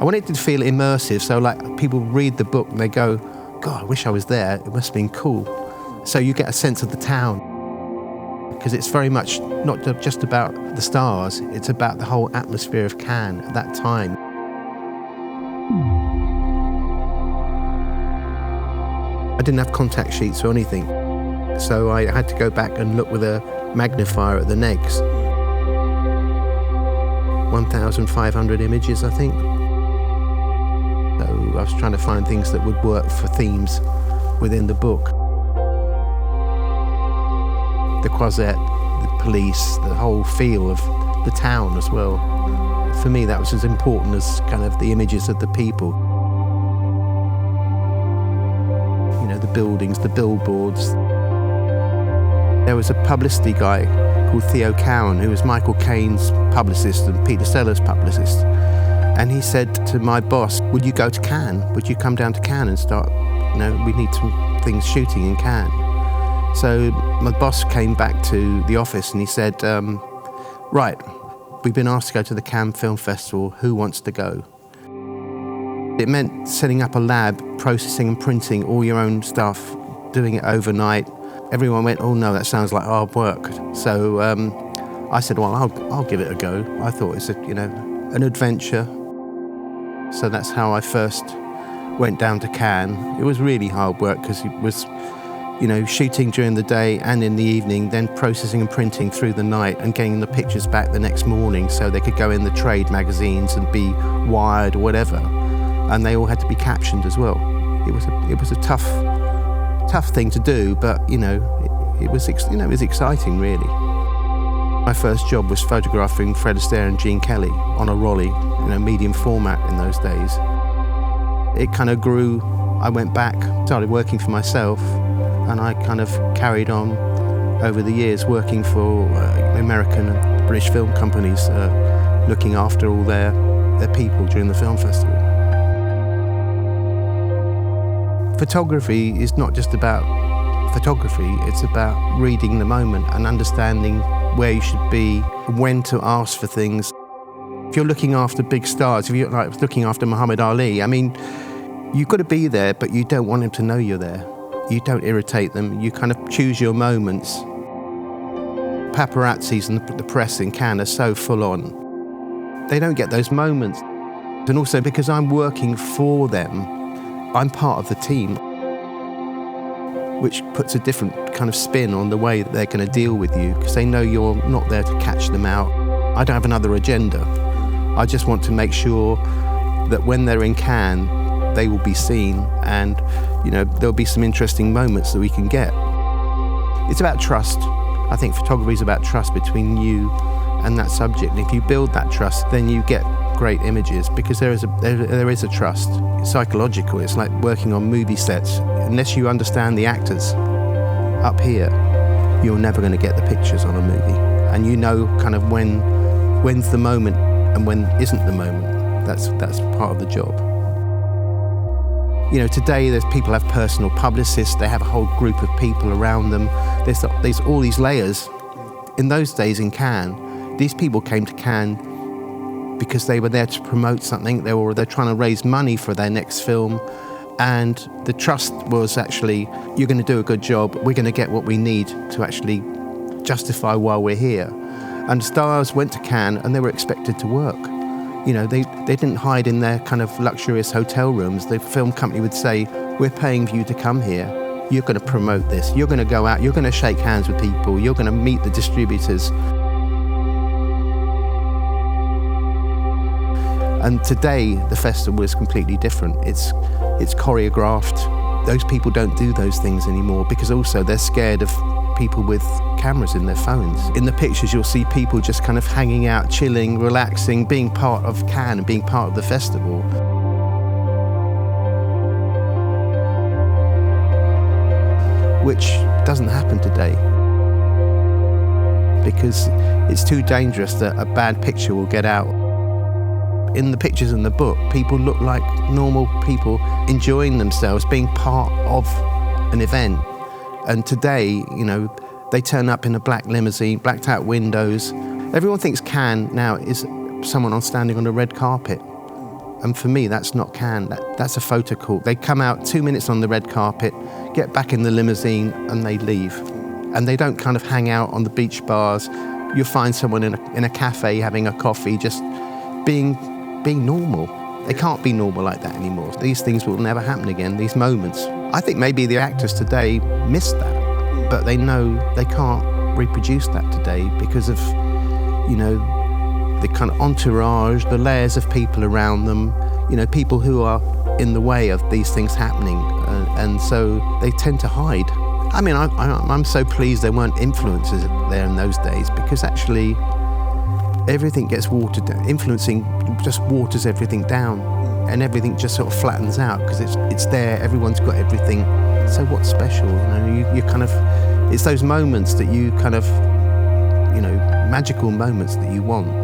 I wanted it to feel immersive, so like people read the book and they go, God, I wish I was there, it must have been cool. So you get a sense of the town, because it's very much not just about the stars, it's about the whole atmosphere of Cannes at that time. I didn't have contact sheets or anything, so I had to go back and look with a magnifier at the negs. 1,500 images, I think. So I was trying to find things that would work for themes within the book. The croisette, the police, the whole feel of the town as well. For me, that was as important as kind of the images of the people. You know, the buildings, the billboards. There was a publicity guy called Theo Cowan, who was Michael Caine's publicist and Peter Sellers' publicist. And he said to my boss, would you go to Cannes? Would you come down to Cannes and start, we need some things shooting in Cannes. So my boss came back to the office and he said, right, we've been asked to go to the Cannes Film Festival, who wants to go? It meant setting up a lab, processing and printing all your own stuff, doing it overnight. Everyone went, oh no, that sounds like hard work. So I said, well, I'll give it a go. I thought it's an adventure. So that's how I first went down to Cannes. It was really hard work because it was, shooting during the day and in the evening, then processing and printing through the night and getting the pictures back the next morning so they could go in the trade magazines and be Wired or whatever. And they all had to be captioned as well. It was a tough thing to do, but it was exciting really. My first job was photographing Fred Astaire and Gene Kelly on a Rolly, medium format in those days. It kind of grew. I went back, started working for myself, and I kind of carried on over the years working for American and British film companies, looking after all their people during the film festival. Photography is not just about photography, it's about reading the moment and understanding where you should be, when to ask for things. If you're looking after big stars, if you're looking after Muhammad Ali, you've got to be there, but you don't want him to know you're there. You don't irritate them, you kind of choose your moments. Paparazzis and the press in Cannes are so full on. They don't get those moments. And also because I'm working for them, I'm part of the team, which puts a different kind of spin on the way that they're going to deal with you, because they know you're not there to catch them out. I don't have another agenda. I just want to make sure that when they're in Cannes, they will be seen, and there'll be some interesting moments that we can get. It's about trust. I think photography is about trust between you and that subject. And if you build that trust, then you get great images, because there is a trust. It's psychological. It's like working on movie sets. Unless you understand the actors up here, you're never going to get the pictures on a movie. And kind of when's the moment and when isn't the moment. That's part of the job. Today there's people have personal publicists. They have a whole group of people around them. There's all these layers. In those days in Cannes, these people came to Cannes because they were there to promote something. They're trying to raise money for their next film, and the trust was actually, you're going to do a good job, we're going to get what we need to actually justify why we're here. And stars went to Cannes and they were expected to work. They didn't hide in their kind of luxurious hotel rooms. The film company would say, we're paying for you to come here, you're going to promote this, you're going to go out, you're going to shake hands with people, you're going to meet the distributors. And today, the festival is completely different. It's choreographed. Those people don't do those things anymore, because also they're scared of people with cameras in their phones. In the pictures, you'll see people just kind of hanging out, chilling, relaxing, being part of Cannes and being part of the festival. Which doesn't happen today, because it's too dangerous that a bad picture will get out. In the pictures in the book, people look like normal people enjoying themselves, being part of an event. And today, they turn up in a black limousine, blacked out windows. Everyone thinks Cannes now is someone standing on a red carpet. And for me, that's not canned. That's a photo call. They come out 2 minutes on the red carpet, get back in the limousine, and they leave. And they don't kind of hang out on the beach bars. You'll find someone in a cafe having a coffee, just being normal. They can't be normal like that anymore. These things will never happen again, these moments. I think maybe the actors today miss that, but they know they can't reproduce that today because of, you know, the kind of entourage, the layers of people around them, you know, people who are in the way of these things happening. And so they tend to hide. I mean, I'm so pleased there weren't influencers there in those days, because actually everything gets watered down. Influencing just waters everything down, and everything just sort of flattens out because it's there. Everyone's got everything. So what's special? You know, you kind of, it's those moments that you kind of, you know, magical moments that you want.